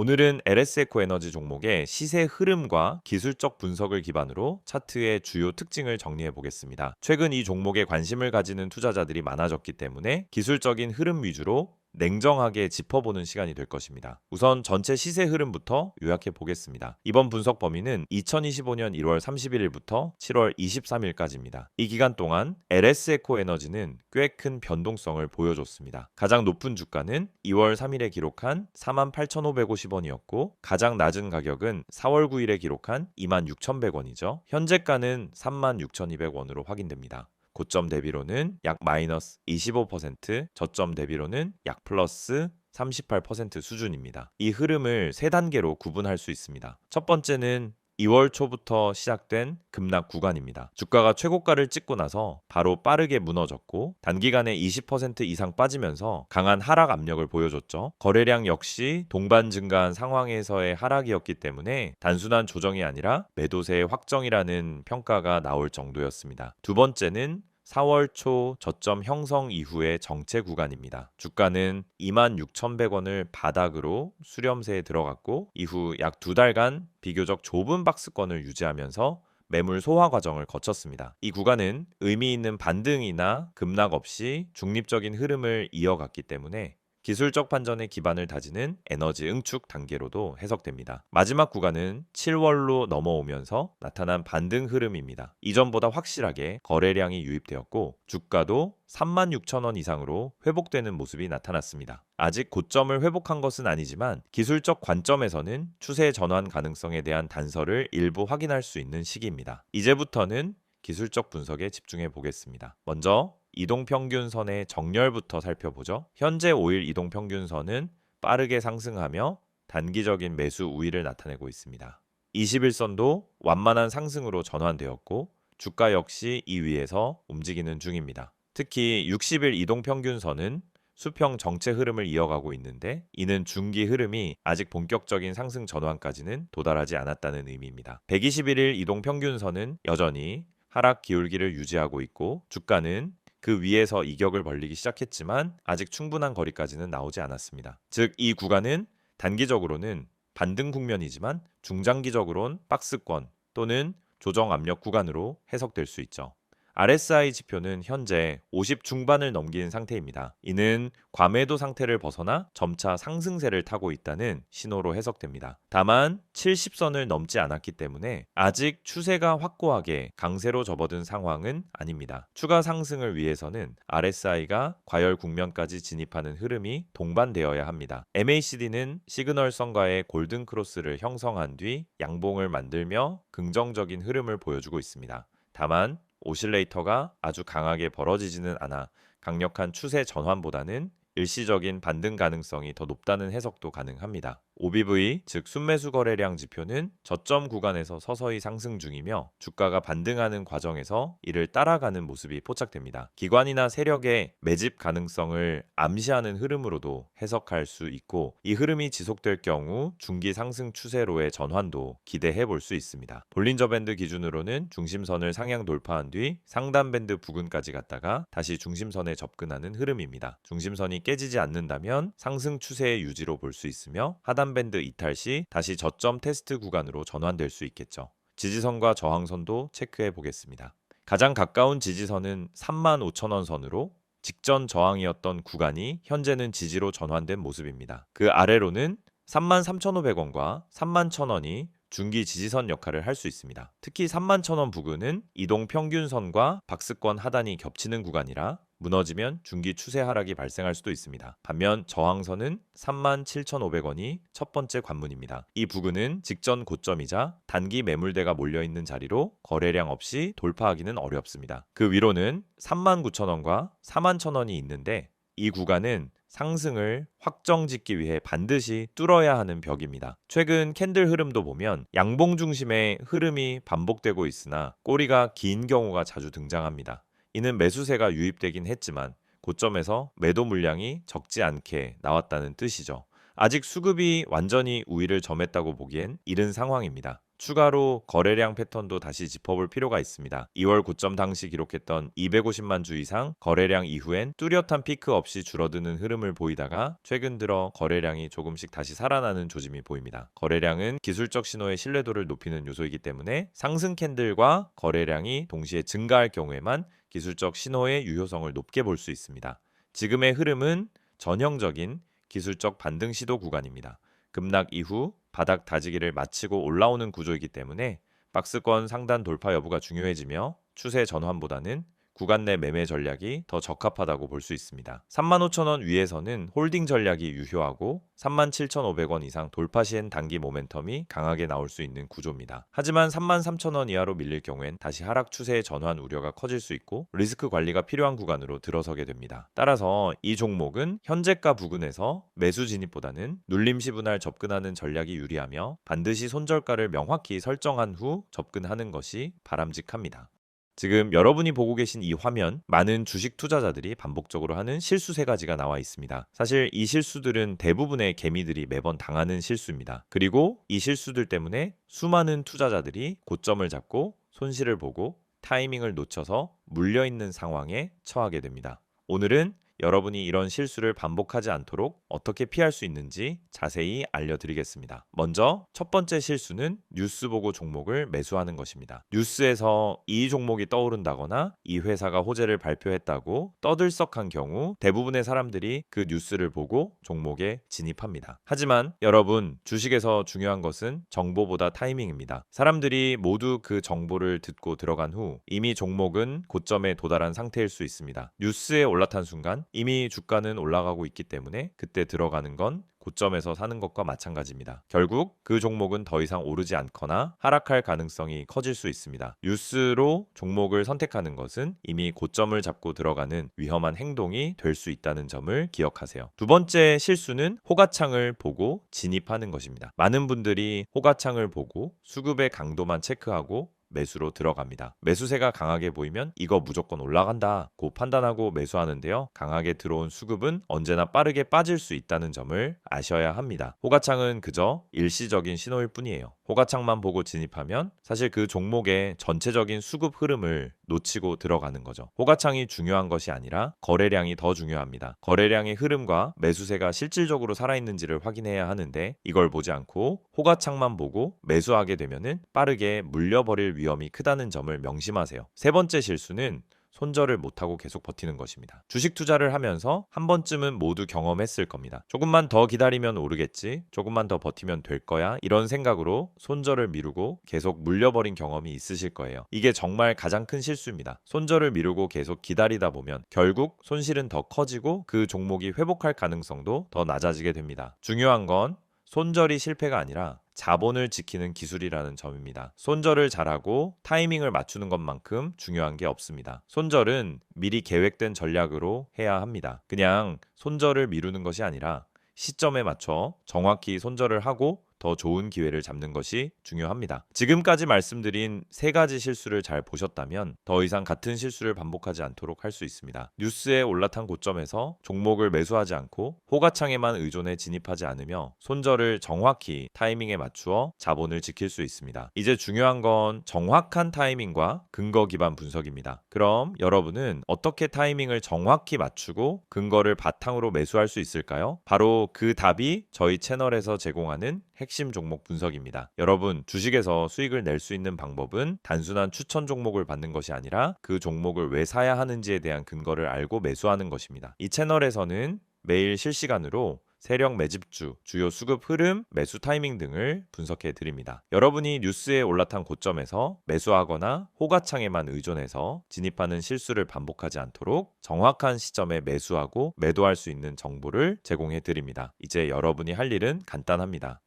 오늘은 LS에코에너지 종목의 시세 흐름과 기술적 분석을 기반으로 차트의 주요 특징을 정리해 보겠습니다. 최근 이 종목에 관심을 가지는 투자자들이 많아졌기 때문에 기술적인 흐름 위주로 냉정하게 짚어보는 시간이 될 것입니다. 우선 전체 시세 흐름부터 요약해 보겠습니다. 이번 분석 범위는 2025년 1월 31일부터 7월 23일까지입니다. 이 기간 동안 LS에코에너지는 꽤 큰 변동성을 보여줬습니다. 가장 높은 주가는 2월 3일에 기록한 48,550원이었고 가장 낮은 가격은 4월 9일에 기록한 26,100원이죠. 현재가는 36,200원으로 확인됩니다. 고점 대비로는 약 마이너스 25%, 저점 대비로는 약 플러스 38% 수준입니다. 이 흐름을 세 단계로 구분할 수 있습니다. 첫 번째는 2월 초부터 시작된 급락 구간입니다. 주가가 최고가를 찍고 나서 바로 빠르게 무너졌고 단기간에 20% 이상 빠지면서 강한 하락 압력을 보여줬죠. 거래량 역시 동반 증가한 상황에서의 하락이었기 때문에 단순한 조정이 아니라 매도세의 확정이라는 평가가 나올 정도였습니다. 두 번째는 4월 초 저점 형성 이후의 정체 구간입니다. 주가는 26,100원을 바닥으로 수렴세에 들어갔고 이후 약 2달간 비교적 좁은 박스권을 유지하면서 매물 소화 과정을 거쳤습니다. 이 구간은 의미 있는 반등이나 급락 없이 중립적인 흐름을 이어갔기 때문에 기술적 판단의 기반을 다지는 에너지 응축 단계로도 해석됩니다. 마지막 구간은 7월로 넘어오면서 나타난 반등 흐름입니다. 이전보다 확실하게 거래량이 유입되었고 주가도 36,000원 이상으로 회복되는 모습이 나타났습니다. 아직 고점을 회복한 것은 아니지만 기술적 관점에서는 추세 전환 가능성에 대한 단서를 일부 확인할 수 있는 시기입니다. 이제부터는 기술적 분석에 집중해 보겠습니다. 먼저 이동평균선의 정렬부터 살펴보죠. 현재 5일 이동평균선은 빠르게 상승하며 단기적인 매수 우위를 나타내고 있습니다. 21선도 완만한 상승으로 전환되었고 주가 역시 이 위에서 움직이는 중입니다. 특히 60일 이동평균선은 수평 정체 흐름을 이어가고 있는데 이는 중기 흐름이 아직 본격적인 상승 전환까지는 도달하지 않았다는 의미입니다. 121일 이동평균선은 여전히 하락 기울기를 유지하고 있고 주가는 그 위에서 이격을 벌리기 시작했지만 아직 충분한 거리까지는 나오지 않았습니다. 즉, 이 구간은 단기적으로는 반등 국면이지만 중장기적으로는 박스권 또는 조정 압력 구간으로 해석될 수 있죠. RSI 지표는 현재 50 중반을 넘긴 상태입니다. 이는 과매도 상태를 벗어나 점차 상승세를 타고 있다는 신호로 해석됩니다. 다만 70선을 넘지 않았기 때문에 아직 추세가 확고하게 강세로 접어든 상황은 아닙니다. 추가 상승을 위해서는 RSI가 과열 국면까지 진입하는 흐름이 동반되어야 합니다. MACD는 시그널선과의 골든 크로스를 형성한 뒤 양봉을 만들며 긍정적인 흐름을 보여주고 있습니다. 다만 오실레이터가 아주 강하게 벌어지지는 않아 강력한 추세 전환보다는 일시적인 반등 가능성이 더 높다는 해석도 가능합니다. OBV, 즉 순매수 거래량 지표는 저점 구간에서 서서히 상승 중이며 주가가 반등하는 과정에서 이를 따라가는 모습이 포착됩니다. 기관이나 세력의 매집 가능성을 암시하는 흐름으로도 해석할 수 있고 이 흐름이 지속될 경우 중기 상승 추세로의 전환도 기대해 볼 수 있습니다. 볼린저 밴드 기준으로는 중심선을 상향 돌파한 뒤 상단 밴드 부근까지 갔다가 다시 중심선에 접근하는 흐름입니다. 중심선이 깨지지 않는다면 상승 추세의 유지로 볼 수 있으며 하단 밴드 이탈 시 다시 저점 테스트 구간으로 전환될 수 있겠죠. 지지선과 저항선도 체크해 보겠습니다. 가장 가까운 지지선은 35,000원 선으로 직전 저항이었던 구간이 현재는 지지로 전환된 모습입니다. 그 아래로는 33,500원과 31,000원이 중기 지지선 역할을 할 수 있습니다. 특히 31,000원 부근은 이동 평균선과 박스권 하단이 겹치는 구간이라 무너지면 중기 추세 하락이 발생할 수도 있습니다. 반면 저항선은 37,500원이 첫 번째 관문입니다. 이 부근은 직전 고점이자 단기 매물대가 몰려있는 자리로 거래량 없이 돌파하기는 어렵습니다. 그 위로는 39,000원과 41,000원이 있는데 이 구간은 상승을 확정짓기 위해 반드시 뚫어야 하는 벽입니다. 최근 캔들 흐름도 보면 양봉 중심의 흐름이 반복되고 있으나 꼬리가 긴 경우가 자주 등장합니다. 이는 매수세가 유입되긴 했지만 고점에서 매도 물량이 적지 않게 나왔다는 뜻이죠. 아직 수급이 완전히 우위를 점했다고 보기엔 이른 상황입니다. 추가로 거래량 패턴도 다시 짚어볼 필요가 있습니다. 2월 고점 당시 기록했던 250만 주 이상 거래량 이후엔 뚜렷한 피크 없이 줄어드는 흐름을 보이다가 최근 들어 거래량이 조금씩 다시 살아나는 조짐이 보입니다. 거래량은 기술적 신호의 신뢰도를 높이는 요소이기 때문에 상승 캔들과 거래량이 동시에 증가할 경우에만 기술적 신호의 유효성을 높게 볼 수 있습니다. 지금의 흐름은 전형적인 기술적 반등 시도 구간입니다. 급락 이후 바닥 다지기를 마치고 올라오는 구조이기 때문에 박스권 상단 돌파 여부가 중요해지며 추세 전환보다는 구간 내 매매 전략이 더 적합하다고 볼 수 있습니다. 35,000원 위에서는 홀딩 전략이 유효하고 37,500원 이상 돌파 시엔 단기 모멘텀이 강하게 나올 수 있는 구조입니다. 하지만 33,000원 이하로 밀릴 경우엔 다시 하락 추세의 전환 우려가 커질 수 있고 리스크 관리가 필요한 구간으로 들어서게 됩니다. 따라서 이 종목은 현재가 부근에서 매수 진입보다는 눌림시 분할 접근하는 전략이 유리하며 반드시 손절가를 명확히 설정한 후 접근하는 것이 바람직합니다. 지금 여러분이 보고 계신 이 화면, 많은 주식 투자자들이 반복적으로 하는 실수 세 가지가 나와 있습니다. 사실 이 실수들은 대부분의 개미들이 매번 당하는 실수입니다. 그리고 이 실수들 때문에 수많은 투자자들이 고점을 잡고 손실을 보고 타이밍을 놓쳐서 물려있는 상황에 처하게 됩니다. 오늘은 여러분이 이런 실수를 반복하지 않도록 어떻게 피할 수 있는지 자세히 알려드리겠습니다. 먼저 첫 번째 실수는 뉴스 보고 종목을 매수하는 것입니다. 뉴스에서 이 종목이 떠오른다거나 이 회사가 호재를 발표했다고 떠들썩한 경우 대부분의 사람들이 그 뉴스를 보고 종목에 진입합니다. 하지만 여러분, 주식에서 중요한 것은 정보보다 타이밍입니다. 사람들이 모두 그 정보를 듣고 들어간 후 이미 종목은 고점에 도달한 상태일 수 있습니다. 뉴스에 올라탄 순간 이미 주가는 올라가고 있기 때문에 그때 들어가는 건 고점에서 사는 것과 마찬가지입니다. 결국 그 종목은 더 이상 오르지 않거나 하락할 가능성이 커질 수 있습니다. 뉴스로 종목을 선택하는 것은 이미 고점을 잡고 들어가는 위험한 행동이 될 수 있다는 점을 기억하세요. 두 번째 실수는 호가창을 보고 진입하는 것입니다. 많은 분들이 호가창을 보고 수급의 강도만 체크하고 매수로 들어갑니다. 매수세가 강하게 보이면 이거 무조건 올라간다고 판단하고 매수하는데요. 강하게 들어온 수급은 언제나 빠르게 빠질 수 있다는 점을 아셔야 합니다. 호가창은 그저 일시적인 신호일 뿐이에요. 호가창만 보고 진입하면 사실 그 종목의 전체적인 수급 흐름을 놓치고 들어가는 거죠. 호가창이 중요한 것이 아니라 거래량이 더 중요합니다. 거래량의 흐름과 매수세가 실질적으로 살아있는지를 확인해야 하는데 이걸 보지 않고 호가창만 보고 매수하게 되면은 빠르게 물려버릴 위험이 크다는 점을 명심하세요. 세 번째 실수는 손절을 못하고 계속 버티는 것입니다. 주식 투자를 하면서 한 번쯤은 모두 경험했을 겁니다. 조금만 더 기다리면 오르겠지, 조금만 더 버티면 될 거야, 이런 생각으로 손절을 미루고 계속 물려버린 경험이 있으실 거예요. 이게 정말 가장 큰 실수입니다. 손절을 미루고 계속 기다리다 보면 결국 손실은 더 커지고 그 종목이 회복할 가능성도 더 낮아지게 됩니다. 중요한 건 손절이 실패가 아니라 자본을 지키는 기술이라는 점입니다. 손절을 잘하고 타이밍을 맞추는 것만큼 중요한 게 없습니다. 손절은 미리 계획된 전략으로 해야 합니다. 그냥 손절을 미루는 것이 아니라 시점에 맞춰 정확히 손절을 하고 더 좋은 기회를 잡는 것이 중요합니다. 지금까지 말씀드린 세 가지 실수를 잘 보셨다면 더 이상 같은 실수를 반복하지 않도록 할 수 있습니다. 뉴스에 올라탄 고점에서 종목을 매수하지 않고 호가창에만 의존해 진입하지 않으며 손절을 정확히 타이밍에 맞추어 자본을 지킬 수 있습니다. 이제 중요한 건 정확한 타이밍과 근거 기반 분석입니다. 그럼 여러분은 어떻게 타이밍을 정확히 맞추고 근거를 바탕으로 매수할 수 있을까요? 바로 그 답이 저희 채널에서 제공하는 핵심 종목 분석입니다. 여러분, 주식에서 수익을 낼 수 있는 방법은 단순한 추천 종목을 받는 것이 아니라 그 종목을 왜 사야 하는지에 대한 근거를 알고 매수하는 것입니다. 이 채널에서는 매일 실시간으로 세력 매집주, 주요 수급 흐름, 매수 타이밍 등을 분석해 드립니다. 여러분이 뉴스에 올라탄 고점에서 매수하거나 호가창에만 의존해서 진입하는 실수를 반복하지 않도록 정확한 시점에 매수하고 매도할 수 있는 정보를 제공해 드립니다. 이제 여러분이 할 일은 간단합니다.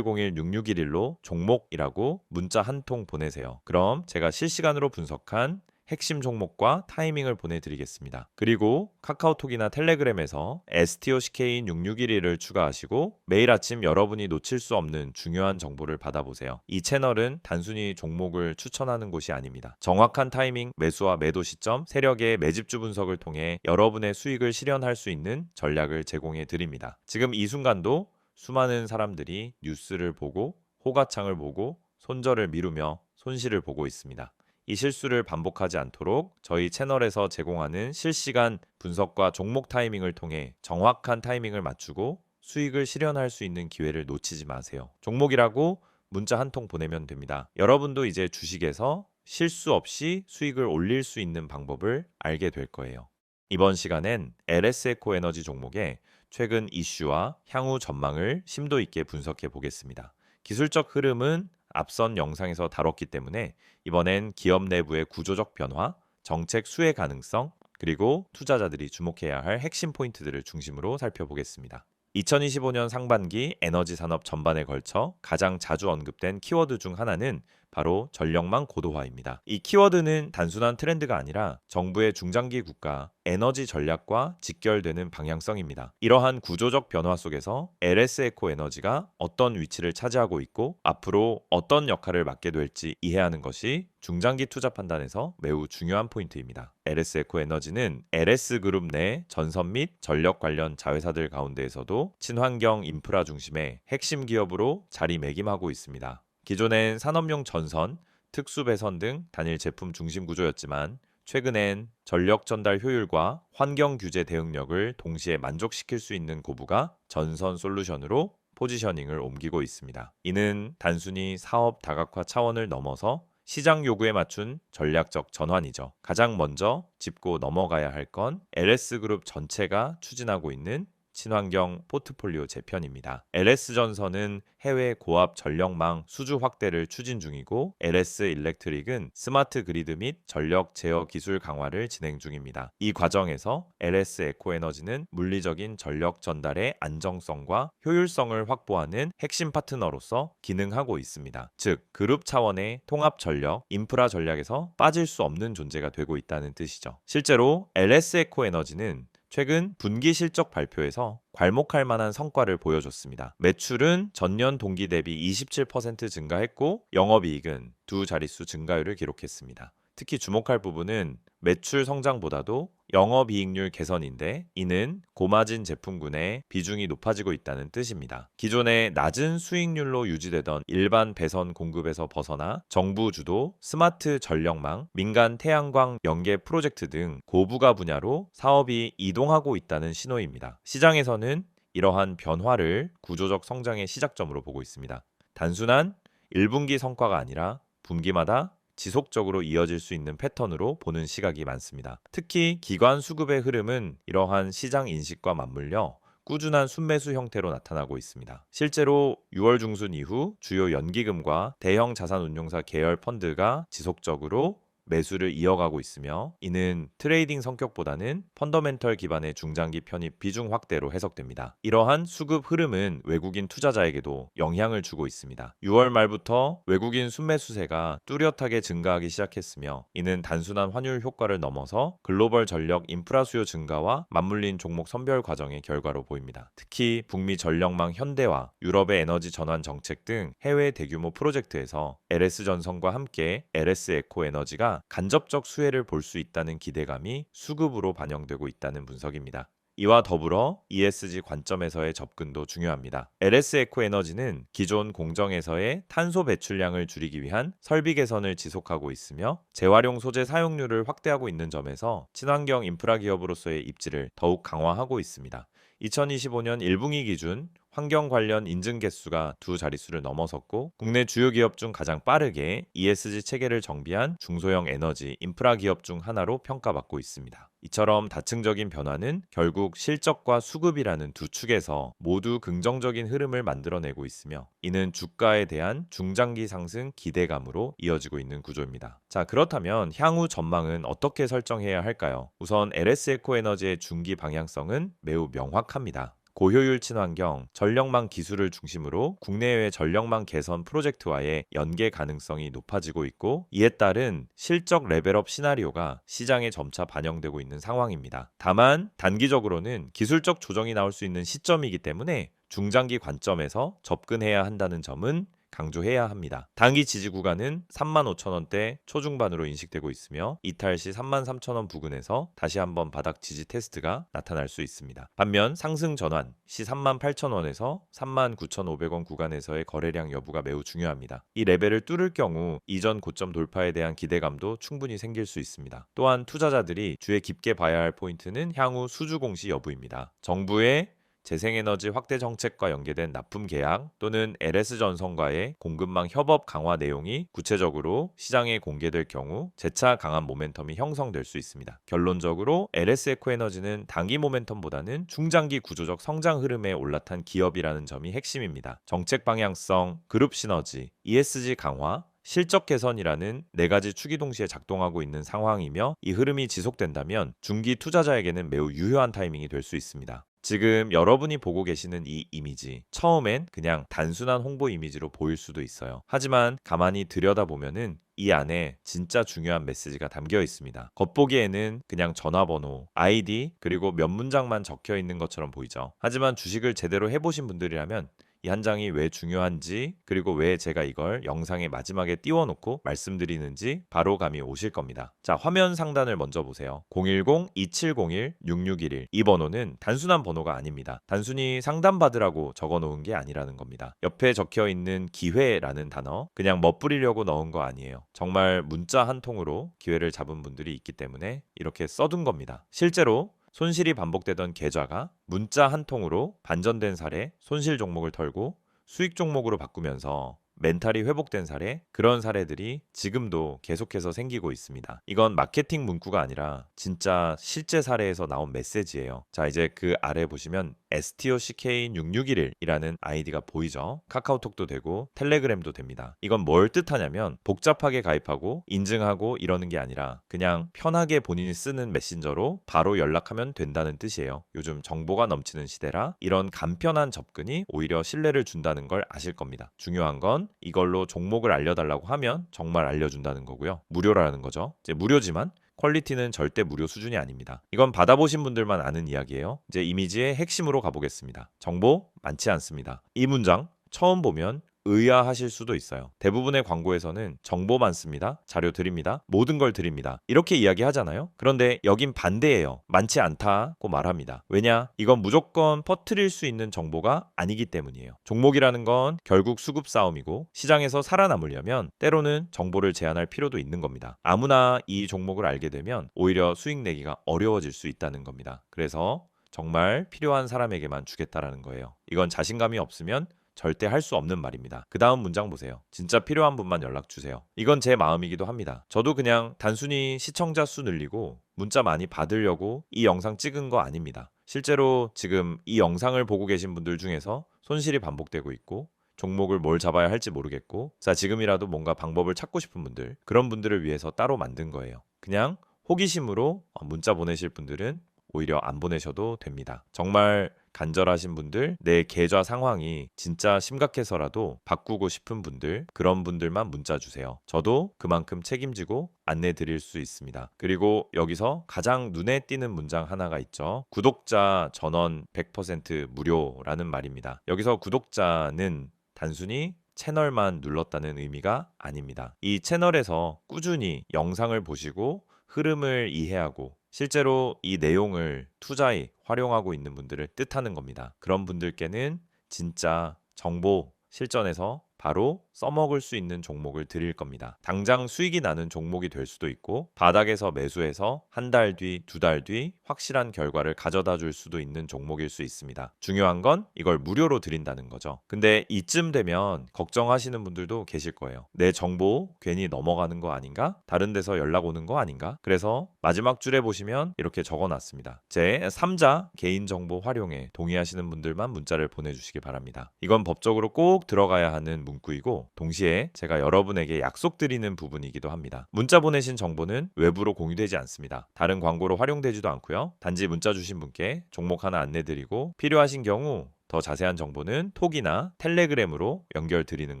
010-2701-6611로 종목이라고 문자 한 통 보내세요. 그럼 제가 실시간으로 분석한 핵심 종목과 타이밍을 보내드리겠습니다. 그리고 카카오톡이나 텔레그램에서 STOCK인 6611을 추가하시고 매일 아침 여러분이 놓칠 수 없는 중요한 정보를 받아보세요. 이 채널은 단순히 종목을 추천하는 곳이 아닙니다. 정확한 타이밍, 매수와 매도 시점, 세력의 매집주 분석을 통해 여러분의 수익을 실현할 수 있는 전략을 제공해 드립니다. 지금 이 순간도 수많은 사람들이 뉴스를 보고 호가창을 보고 손절을 미루며 손실을 보고 있습니다. 이 실수를 반복하지 않도록 저희 채널에서 제공하는 실시간 분석과 종목 타이밍을 통해 정확한 타이밍을 맞추고 수익을 실현할 수 있는 기회를 놓치지 마세요. 종목이라고 문자 한 통 보내면 됩니다. 여러분도 이제 주식에서 실수 없이 수익을 올릴 수 있는 방법을 알게 될 거예요. 이번 시간엔 LS에코 에너지 종목의 최근 이슈와 향후 전망을 심도 있게 분석해 보겠습니다. 기술적 흐름은 앞선 영상에서 다뤘기 때문에 이번엔 기업 내부의 구조적 변화, 정책 수혜 가능성, 그리고 투자자들이 주목해야 할 핵심 포인트들을 중심으로 살펴보겠습니다. 2025년 상반기 에너지 산업 전반에 걸쳐 가장 자주 언급된 키워드 중 하나는 바로 전력망 고도화입니다. 이 키워드는 단순한 트렌드가 아니라 정부의 중장기 국가 에너지 전략과 직결되는 방향성입니다. 이러한 구조적 변화 속에서 LS에코 에너지가 어떤 위치를 차지하고 있고 앞으로 어떤 역할을 맡게 될지 이해하는 것이 중장기 투자 판단에서 매우 중요한 포인트입니다. LS에코 에너지는 LS그룹 내 전선 및 전력 관련 자회사들 가운데에서도 친환경 인프라 중심의 핵심 기업으로 자리매김하고 있습니다. 기존엔 산업용 전선, 특수 배선 등 단일 제품 중심 구조였지만 최근엔 전력 전달 효율과 환경 규제 대응력을 동시에 만족시킬 수 있는 고부가 전선 솔루션으로 포지셔닝을 옮기고 있습니다. 이는 단순히 사업 다각화 차원을 넘어서 시장 요구에 맞춘 전략적 전환이죠. 가장 먼저 짚고 넘어가야 할 건 LS그룹 전체가 추진하고 있는 친환경 포트폴리오 재편입니다. LS전선은 해외 고압 전력망 수주 확대를 추진 중이고 LS 일렉트릭은 스마트 그리드 및 전력 제어 기술 강화를 진행 중입니다. 이 과정에서 LS 에코에너지는 물리적인 전력 전달의 안정성과 효율성을 확보하는 핵심 파트너로서 기능하고 있습니다. 즉, 그룹 차원의 통합 전력, 인프라 전략에서 빠질 수 없는 존재가 되고 있다는 뜻이죠. 실제로 LS 에코에너지는 최근 분기 실적 발표에서 괄목할 만한 성과를 보여줬습니다. 매출은 전년 동기 대비 27% 증가했고 영업이익은 두 자릿수 증가율을 기록했습니다. 특히 주목할 부분은 매출 성장보다도 영업이익률 개선인데 이는 고마진 제품군의 비중이 높아지고 있다는 뜻입니다. 기존의 낮은 수익률로 유지되던 일반 배선 공급에서 벗어나 정부 주도 스마트 전력망, 민간 태양광 연계 프로젝트 등 고부가 분야로 사업이 이동하고 있다는 신호입니다. 시장에서는 이러한 변화를 구조적 성장의 시작점으로 보고 있습니다. 단순한 1분기 성과가 아니라 분기마다 지속적으로 이어질 수 있는 패턴으로 보는 시각이 많습니다. 특히 기관 수급의 흐름은 이러한 시장 인식과 맞물려 꾸준한 순매수 형태로 나타나고 있습니다. 실제로 6월 중순 이후 주요 연기금과 대형 자산운용사 계열 펀드가 지속적으로 매수를 이어가고 있으며 이는 트레이딩 성격보다는 펀더멘털 기반의 중장기 편입 비중 확대로 해석됩니다. 이러한 수급 흐름은 외국인 투자자에게도 영향을 주고 있습니다. 6월 말부터 외국인 순매수세가 뚜렷하게 증가하기 시작했으며 이는 단순한 환율 효과를 넘어서 글로벌 전력 인프라 수요 증가와 맞물린 종목 선별 과정의 결과로 보입니다. 특히 북미 전력망 현대화, 유럽의 에너지 전환 정책 등 해외 대규모 프로젝트에서 LS전선과 함께 LS에코 에너지가 간접적 수혜를 볼 수 있다는 기대감이 수급으로 반영되고 있다는 분석입니다. 이와 더불어 ESG 관점에서의 접근도 중요합니다. LS에코 에너지는 기존 공정에서의 탄소 배출량을 줄이기 위한 설비 개선을 지속하고 있으며 재활용 소재 사용률을 확대하고 있는 점에서 친환경 인프라 기업으로서의 입지를 더욱 강화하고 있습니다. 2025년 1분기 기준 환경 관련 인증 개수가 두 자릿수를 넘어섰고 국내 주요 기업 중 가장 빠르게 ESG 체계를 정비한 중소형 에너지 인프라 기업 중 하나로 평가받고 있습니다. 이처럼 다층적인 변화는 결국 실적과 수급이라는 두 축에서 모두 긍정적인 흐름을 만들어내고 있으며 이는 주가에 대한 중장기 상승 기대감으로 이어지고 있는 구조입니다. 자, 그렇다면 향후 전망은 어떻게 설정해야 할까요? 우선 LS에코 에너지의 중기 방향성은 매우 명확합니다. 고효율 친환경, 전력망 기술을 중심으로 국내외 전력망 개선 프로젝트와의 연계 가능성이 높아지고 있고 이에 따른 실적 레벨업 시나리오가 시장에 점차 반영되고 있는 상황입니다. 다만 단기적으로는 기술적 조정이 나올 수 있는 시점이기 때문에 중장기 관점에서 접근해야 한다는 점은 강조해야 합니다. 단기 지지 구간은 35,000원대 초중반으로 인식되고 있으며 이탈 시 33,000원 부근에서 다시 한번 바닥 지지 테스트가 나타날 수 있습니다. 반면 상승 전환 시 38,000원에서 39,500원 구간에서의 거래량 여부가 매우 중요합니다. 이 레벨을 뚫을 경우 이전 고점 돌파에 대한 기대감도 충분히 생길 수 있습니다. 또한 투자자들이 주의 깊게 봐야 할 포인트는 향후 수주 공시 여부입니다. 정부의 재생에너지 확대 정책과 연계된 납품 계약 또는 LS전선과의 공급망 협업 강화 내용이 구체적으로 시장에 공개될 경우 재차 강한 모멘텀이 형성될 수 있습니다. 결론적으로 LS에코에너지는 단기 모멘텀보다는 중장기 구조적 성장 흐름에 올라탄 기업이라는 점이 핵심입니다. 정책 방향성, 그룹 시너지, ESG 강화, 실적 개선이라는 네 가지 축이 동시에 작동하고 있는 상황이며 이 흐름이 지속된다면 중기 투자자에게는 매우 유효한 타이밍이 될 수 있습니다. 지금 여러분이 보고 계시는 이 이미지, 처음엔 그냥 단순한 홍보 이미지로 보일 수도 있어요. 하지만 가만히 들여다보면은 이 안에 진짜 중요한 메시지가 담겨 있습니다. 겉보기에는 그냥 전화번호, 아이디, 그리고 몇 문장만 적혀 있는 것처럼 보이죠. 하지만 주식을 제대로 해보신 분들이라면 이 한 장이 왜 중요한지 그리고 왜 제가 이걸 영상의 마지막에 띄워놓고 말씀드리는지 바로 감이 오실 겁니다. 자, 화면 상단을 먼저 보세요. 010-2701-6611 이 번호는 단순한 번호가 아닙니다. 단순히 상담받으라고 적어놓은 게 아니라는 겁니다. 옆에 적혀있는 기회라는 단어 그냥 멋부리려고 넣은 거 아니에요. 정말 문자 한 통으로 기회를 잡은 분들이 있기 때문에 이렇게 써둔 겁니다. 실제로 손실이 반복되던 계좌가 문자 한 통으로 반전된 사례, 손실 종목을 털고 수익 종목으로 바꾸면서 멘탈이 회복된 사례, 그런 사례들이 지금도 계속해서 생기고 있습니다. 이건 마케팅 문구가 아니라 진짜 실제 사례에서 나온 메시지예요. 자, 이제 그 아래 보시면 STOCK6611이라는 아이디가 보이죠? 카카오톡도 되고 텔레그램도 됩니다. 이건 뭘 뜻하냐면 복잡하게 가입하고 인증하고 이러는 게 아니라 그냥 편하게 본인이 쓰는 메신저로 바로 연락하면 된다는 뜻이에요. 요즘 정보가 넘치는 시대라 이런 간편한 접근이 오히려 신뢰를 준다는 걸 아실 겁니다. 중요한 건 이걸로 종목을 알려달라고 하면 정말 알려준다는 거고요. 무료라는 거죠. 이제 무료지만 퀄리티는 절대 무료 수준이 아닙니다. 이건 받아보신 분들만 아는 이야기예요. 이제 이미지의 핵심으로 가보겠습니다. 정보 많지 않습니다. 이 문장 처음 보면 의아하실 수도 있어요. 대부분의 광고에서는 정보 많습니다. 자료 드립니다. 모든 걸 드립니다. 이렇게 이야기하잖아요. 그런데 여긴 반대예요. 많지 않다고 말합니다. 왜냐? 이건 무조건 퍼뜨릴 수 있는 정보가 아니기 때문이에요. 종목이라는 건 결국 수급 싸움이고 시장에서 살아남으려면 때로는 정보를 제한할 필요도 있는 겁니다. 아무나 이 종목을 알게 되면 오히려 수익 내기가 어려워질 수 있다는 겁니다. 그래서 정말 필요한 사람에게만 주겠다라는 거예요. 이건 자신감이 없으면 절대 할 수 없는 말입니다. 그 다음 문장 보세요. 진짜 필요한 분만 연락 주세요. 이건 제 마음이기도 합니다. 저도 그냥 단순히 시청자 수 늘리고 문자 많이 받으려고 이 영상 찍은 거 아닙니다. 실제로 지금 이 영상을 보고 계신 분들 중에서 손실이 반복되고 있고 종목을 뭘 잡아야 할지 모르겠고 자, 지금이라도 뭔가 방법을 찾고 싶은 분들, 그런 분들을 위해서 따로 만든 거예요. 그냥 호기심으로 문자 보내실 분들은 오히려 안 보내셔도 됩니다. 정말 간절하신 분들, 내 계좌 상황이 진짜 심각해서라도 바꾸고 싶은 분들, 그런 분들만 문자 주세요. 저도 그만큼 책임지고 안내 드릴 수 있습니다. 그리고 여기서 가장 눈에 띄는 문장 하나가 있죠. 구독자 전원 100% 무료라는 말입니다. 여기서 구독자는 단순히 채널만 눌렀다는 의미가 아닙니다. 이 채널에서 꾸준히 영상을 보시고 흐름을 이해하고 실제로 이 내용을 투자에 활용하고 있는 분들을 뜻하는 겁니다. 그런 분들께는 진짜 정보 실전에서 바로 써먹을 수 있는 종목을 드릴 겁니다. 당장 수익이 나는 종목이 될 수도 있고 바닥에서 매수해서 한 달 뒤, 두 달 뒤 확실한 결과를 가져다 줄 수도 있는 종목일 수 있습니다. 중요한 건 이걸 무료로 드린다는 거죠. 근데 이쯤 되면 걱정하시는 분들도 계실 거예요. 내 정보 괜히 넘어가는 거 아닌가? 다른 데서 연락 오는 거 아닌가? 그래서 마지막 줄에 보시면 이렇게 적어놨습니다. 제 3자 개인정보 활용에 동의하시는 분들만 문자를 보내주시기 바랍니다. 이건 법적으로 꼭 들어가야 하는 문구이고 동시에 제가 여러분에게 약속드리는 부분이기도 합니다. 문자 보내신 정보는 외부로 공유되지 않습니다. 다른 광고로 활용되지도 않고요. 단지 문자 주신 분께 종목 하나 안내드리고 필요하신 경우 더 자세한 정보는 톡이나 텔레그램으로 연결드리는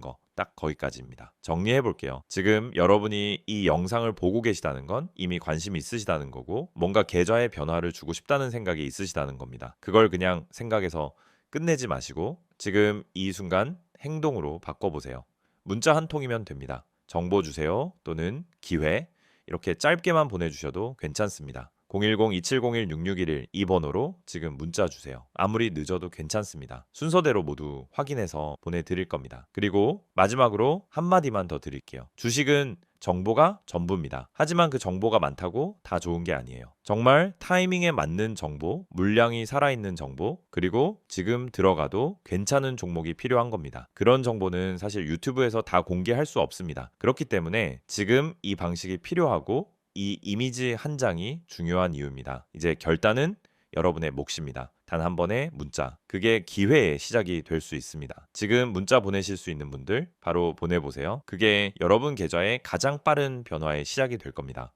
거 딱 거기까지입니다. 정리해 볼게요. 지금 여러분이 이 영상을 보고 계시다는 건 이미 관심이 있으시다는 거고 뭔가 계좌의 변화를 주고 싶다는 생각이 있으시다는 겁니다. 그걸 그냥 생각해서 끝내지 마시고 지금 이 순간 행동으로 바꿔보세요. 문자 한 통이면 됩니다. 정보 주세요 또는 기회 이렇게 짧게만 보내주셔도 괜찮습니다. 010-2701-6611 이 번호로 지금 문자 주세요. 아무리 늦어도 괜찮습니다. 순서대로 모두 확인해서 보내드릴 겁니다. 그리고 마지막으로 한마디만 더 드릴게요. 주식은 정보가 전부입니다. 하지만 그 정보가 많다고 다 좋은 게 아니에요. 정말 타이밍에 맞는 정보, 물량이 살아있는 정보, 그리고 지금 들어가도 괜찮은 종목이 필요한 겁니다. 그런 정보는 사실 유튜브에서 다 공개할 수 없습니다. 그렇기 때문에 지금 이 방식이 필요하고 이 이미지 한 장이 중요한 이유입니다. 이제 결단은 여러분의 몫입니다. 단 한 번의 문자. 그게 기회의 시작이 될 수 있습니다. 지금 문자 보내실 수 있는 분들 바로 보내보세요. 그게 여러분 계좌의 가장 빠른 변화의 시작이 될 겁니다.